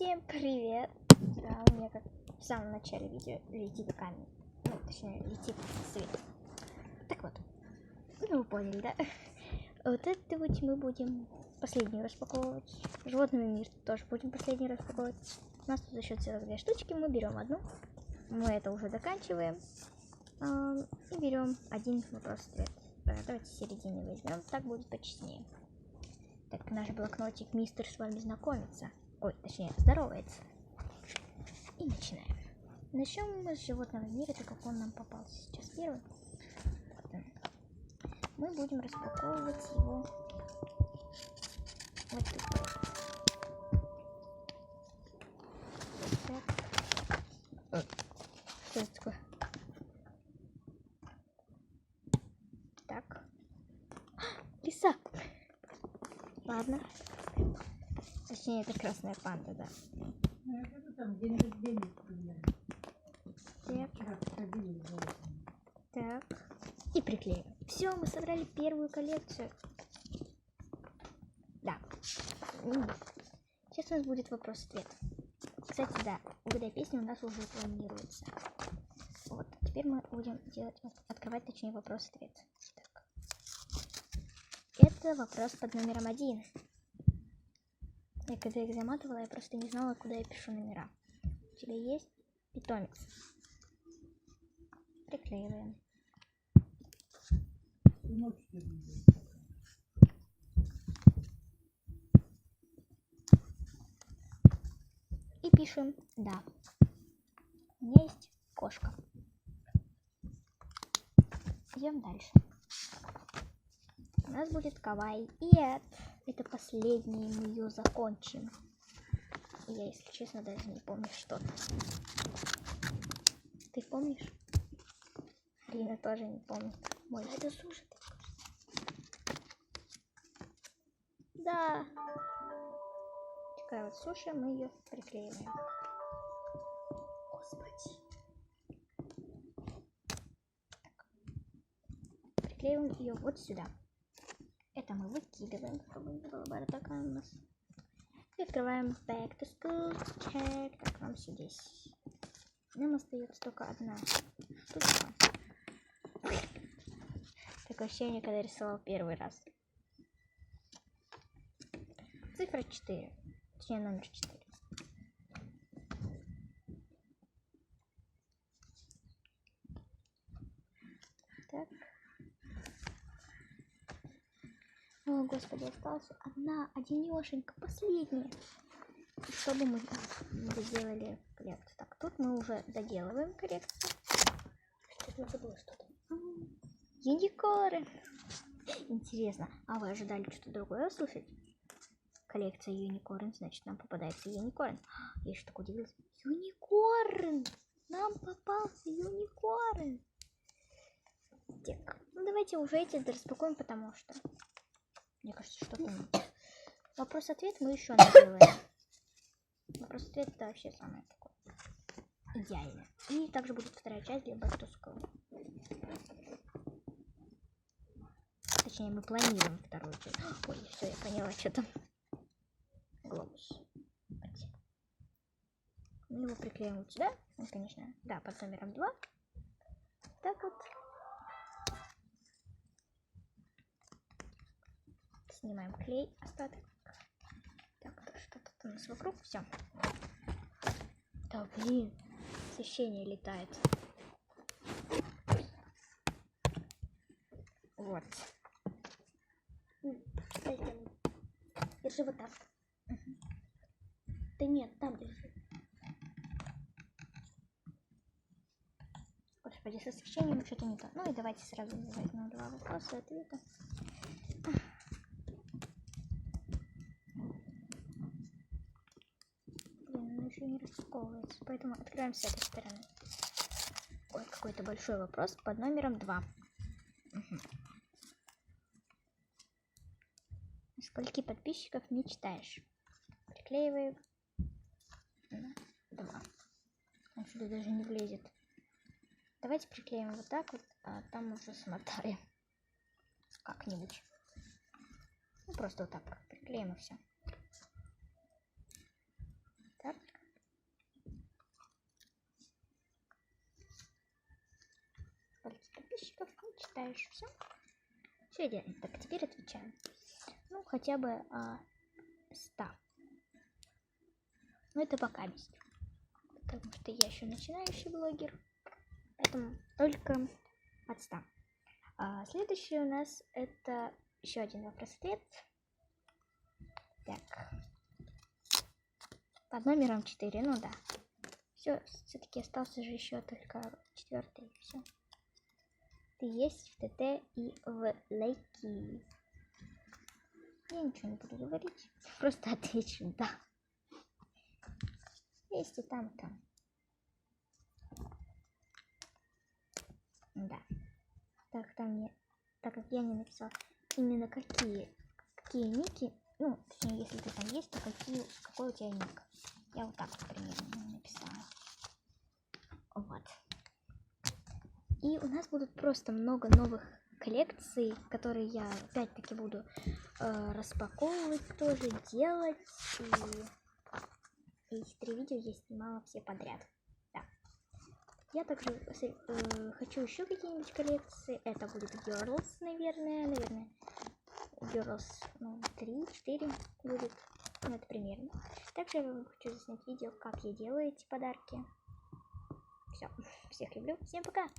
Всем привет! Да, у меня как в самом начале видео летит камень. Ну, точнее, летит свет. Так вот, ну вы поняли, да? Вот это вот мы будем последнюю распаковывать. Животный мир тоже будем последний распаковывать. У нас тут за счет целых 2 штучки, мы берем одну. Мы это уже заканчиваем. И берем один вопрос-ответ. Давайте в середине возьмем, так будет почестнее. Так, наш блокнотик мистер с вами знакомится. Ой, точнее, здоровается. И начинаем. Начнем мы с животного мира, так как он нам попался сейчас первый. Вот он. Мы будем распаковывать его вот тут. Так. Что это такое? Так. Лиса. Ладно. Точнее, это красная панда, да. Так. И приклеим. Все, мы собрали первую коллекцию. Да. Сейчас у нас будет вопрос-ответ. Кстати, да, угадай песню у нас уже планируется. Вот, теперь мы будем делать, открывать, точнее, вопрос-ответ. Так. Это вопрос под номером 1. Я когда их заматывала, я просто не знала, куда я пишу номера. У тебя есть питомец? Приклеиваем. И пишем «да». У меня есть кошка. Идем дальше. У нас будет кавай. И это последний, мы ее закончим. И я, если честно, даже не помню, что. Ты помнишь? Рина тоже не помнит. Мой. Это суши. Да. Такая вот суши, мы ее приклеиваем. Господи. Так. Приклеиваем ее вот сюда. Это мы выкидываем, чтобы не было бардака у нас. И открываем Back to School. Check. Так, нам здесь. Нам остается только одна штучка. Такое ощущение, когда я рисовал первый раз. Цифра 4. Точнее, номер 4. Так. О, господи, осталась одинешенька, последняя. Чтобы мы доделали коллекцию. Так, тут мы уже доделываем коллекцию. Что-то забыла, что-то. Юникорн. Интересно, а вы ожидали что-то другое услышать? Коллекция Юникорн, значит, нам попадается Юникорн. Я еще так удивилась. Юникорн! Нам попался Юникорн! Так, ну давайте уже эти распакуем, потому что мне кажется, что-то нет. Вопрос-ответ мы еще наделаем. Вопрос-ответ это вообще самое такое идеальное. И также будет вторая часть для Back to School. Точнее, мы планируем вторую часть. Ой, все, я поняла, что там. Глобус. Мы его приклеим вот сюда. Ну, конечно, да, под номером 2. Так вот. Снимаем клей, остаток. Так, что-то у нас вокруг. Все. Да, блин. Освещение летает. Вот. Держи вот так. Угу. Да нет, там держи. Господи, с освещением что-то не то. Ну и давайте сразу возьмем 2 вопроса ответа. Блин, он еще не распаковывается, поэтому откроем с этой стороны. Ой, какой-то большой вопрос под номером 2. Угу. Скольки подписчиков мечтаешь? Приклеиваем. 2. Он сюда даже не влезет. Давайте приклеим вот так вот, а там уже смотаем. Как-нибудь. Ну, просто вот так приклеим и все. Так. вопросов, не читаешь, все. Все идеально. Так, теперь отвечаем. Ну, хотя бы 100. Но это пока без. Потому что я еще начинающий блогер. Поэтому только от 100. Следующий у нас это еще один вопрос-ответ. Так. Под номером 4, ну да. Все-таки остался же еще только 4. Все. Ты есть в ТТ и в лайки. Я ничего не буду говорить. Просто отвечу да. Есть и там, и там. Да. Так, там не... Так как я не написала именно какие ники. Ну, точнее, если ты там есть, то какой у тебя ник. Я вот так вот примерно написала. Вот. И у нас будут просто много новых коллекций, которые я опять-таки буду распаковывать тоже, делать. И эти 3 видео я снимала все подряд. Да. Я также хочу еще какие-нибудь коллекции. Это будет Girls, наверное. Girls, 3-4 будет. Ну, это примерно. Также я хочу заснять видео, как я делаю эти подарки. Все. Всех люблю. Всем пока.